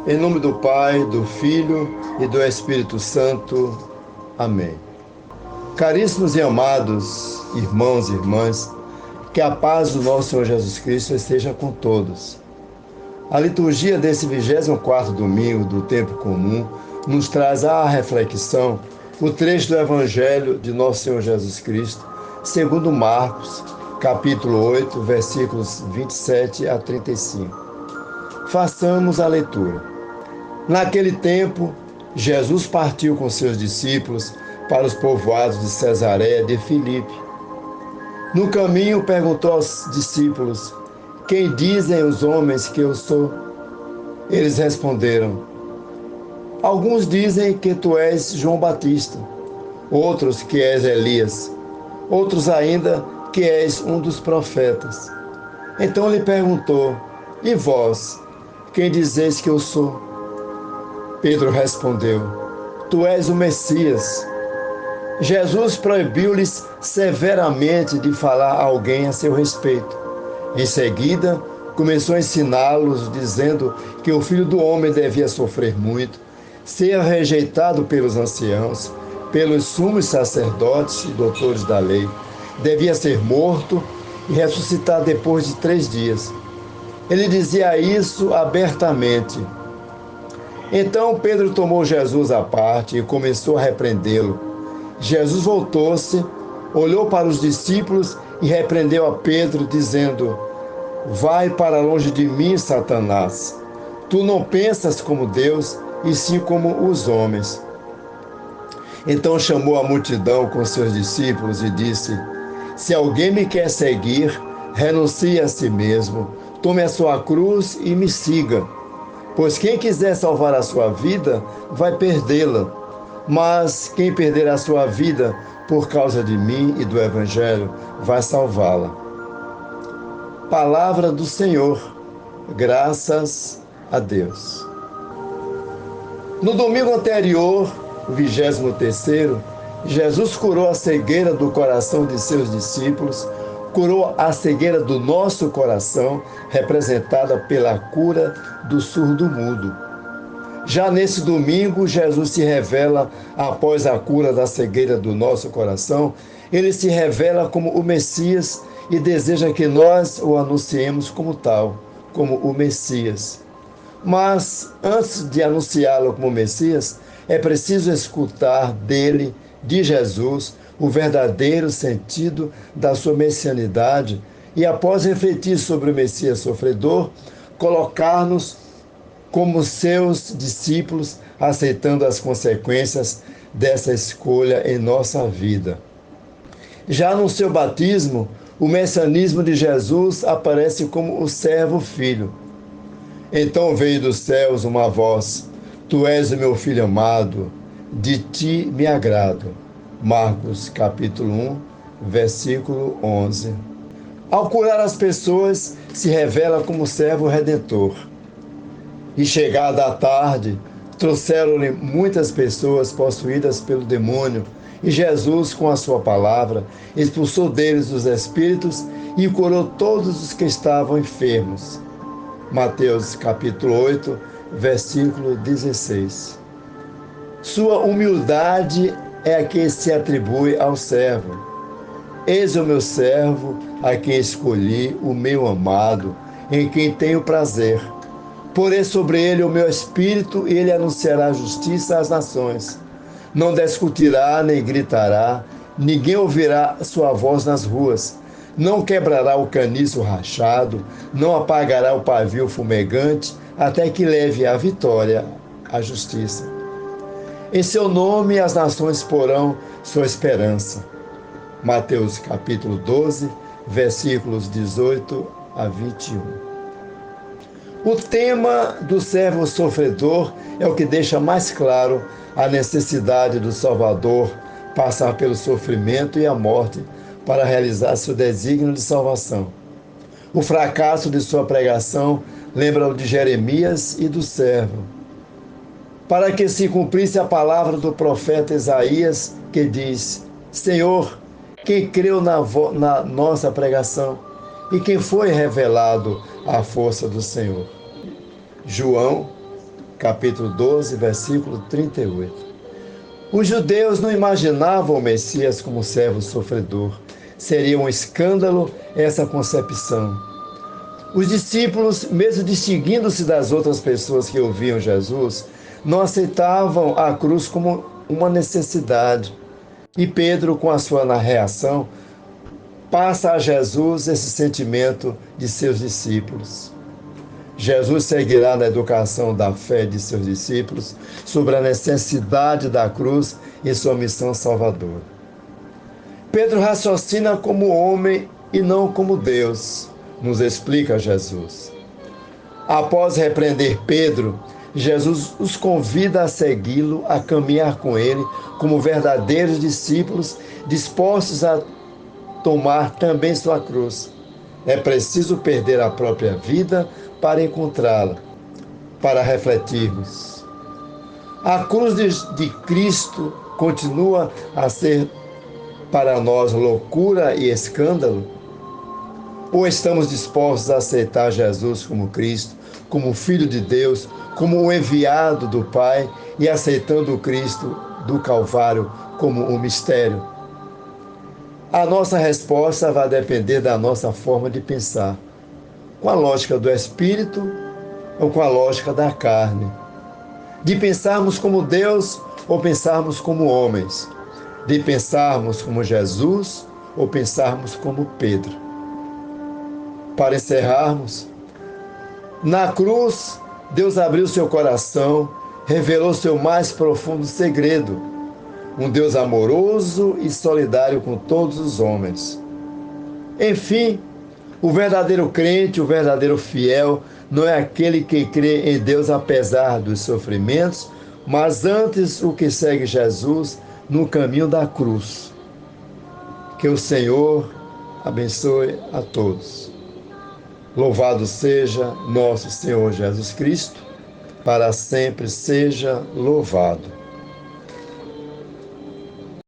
Em nome do Pai, do Filho e do Espírito Santo. Amém. Caríssimos e amados irmãos e irmãs, que a paz do nosso Senhor Jesus Cristo esteja com todos. A liturgia desse 24º domingo do tempo comum nos traz à reflexão o trecho do Evangelho de nosso Senhor Jesus Cristo, segundo Marcos, capítulo 8, versículos 27 a 35. Façamos a leitura. Naquele tempo, Jesus partiu com seus discípulos para os povoados de Cesareia de Filipe. No caminho, perguntou aos discípulos: quem dizem os homens que eu sou? Eles responderam: alguns dizem que tu és João Batista, outros que és Elias, outros ainda que és um dos profetas. Então lhe perguntou: e vós, quem dizeis que eu sou? Pedro respondeu: tu és o Messias. Jesus proibiu-lhes severamente de falar a alguém a seu respeito. Em seguida, começou a ensiná-los, dizendo que o Filho do Homem devia sofrer muito, ser rejeitado pelos anciãos, pelos sumos sacerdotes e doutores da lei, devia ser morto e ressuscitar depois de 3 dias. Ele dizia isso abertamente. Então Pedro tomou Jesus à parte e começou a repreendê-lo. Jesus voltou-se, olhou para os discípulos e repreendeu a Pedro, dizendo: vai para longe de mim, Satanás. Tu não pensas como Deus, e sim como os homens. Então chamou a multidão com seus discípulos e disse: se alguém me quer seguir, renuncie a si mesmo, tome a sua cruz e me siga. Pois quem quiser salvar a sua vida, vai perdê-la. Mas quem perder a sua vida por causa de mim e do Evangelho, vai salvá-la. Palavra do Senhor. Graças a Deus. No domingo anterior, o 23º, Jesus curou a cegueira do coração de seus discípulos, curou a cegueira do nosso coração, representada pela cura do surdo-mudo. Já nesse domingo, Jesus se revela, após a cura da cegueira do nosso coração, ele se revela como o Messias e deseja que nós o anunciemos como tal, como o Messias. Mas, antes de anunciá-lo como Messias, é preciso escutar dele, de Jesus, o verdadeiro sentido da sua messianidade e, após refletir sobre o Messias sofredor, colocar-nos como seus discípulos, aceitando as consequências dessa escolha em nossa vida. Já no seu batismo, o messianismo de Jesus aparece como o servo-filho. Então veio dos céus uma voz: tu és o meu filho amado, de ti me agrado. Marcos capítulo 1, versículo 11. Ao curar as pessoas, se revela como servo redentor. E chegada a tarde, trouxeram-lhe muitas pessoas possuídas pelo demônio, e Jesus, com a sua palavra, expulsou deles os espíritos e curou todos os que estavam enfermos. Mateus capítulo 8, versículo 16. Sua humildade é a que se atribui ao servo. Eis o meu servo, a quem escolhi, o meu amado, em quem tenho prazer. Porei sobre ele o meu espírito, e ele anunciará justiça às nações. Não discutirá nem gritará, ninguém ouvirá sua voz nas ruas. Não quebrará o caniço rachado, não apagará o pavio fumegante, até que leve a vitória, a justiça. Em seu nome as nações porão sua esperança. Mateus capítulo 12, versículos 18 a 21. O tema do servo sofredor é o que deixa mais claro a necessidade do Salvador passar pelo sofrimento e a morte para realizar seu desígnio de salvação. O fracasso de sua pregação lembra-o de Jeremias e do servo. Para que se cumprisse a palavra do profeta Isaías, que diz: Senhor, quem creu na nossa pregação e quem foi revelado à força do Senhor? João capítulo 12, versículo 38. Os judeus não imaginavam o Messias como servo sofredor. Seria um escândalo essa concepção. Os discípulos, mesmo distinguindo-se das outras pessoas que ouviam Jesus, não aceitavam a cruz como uma necessidade. E Pedro, com a sua reação, passa a Jesus esse sentimento de seus discípulos. Jesus seguirá na educação da fé de seus discípulos sobre a necessidade da cruz e sua missão salvadora. Pedro raciocina como homem e não como Deus, nos explica Jesus. Após repreender Pedro, Jesus os convida a segui-lo, a caminhar com ele como verdadeiros discípulos, dispostos a tomar também sua cruz. É preciso perder a própria vida para encontrá-la, para refletirmos. A cruz de Cristo continua a ser para nós loucura e escândalo? Ou estamos dispostos a aceitar Jesus como Cristo, como Filho de Deus, como o enviado do Pai e aceitando o Cristo do Calvário como um mistério? A nossa resposta vai depender da nossa forma de pensar, com a lógica do Espírito ou com a lógica da carne, de pensarmos como Deus ou pensarmos como homens, de pensarmos como Jesus ou pensarmos como Pedro. Para encerrarmos, na cruz, Deus abriu seu coração, revelou seu mais profundo segredo, um Deus amoroso e solidário com todos os homens. Enfim, o verdadeiro crente, o verdadeiro fiel, não é aquele que crê em Deus apesar dos sofrimentos, mas antes o que segue Jesus no caminho da cruz. Que o Senhor abençoe a todos. Louvado seja nosso Senhor Jesus Cristo, para sempre seja louvado.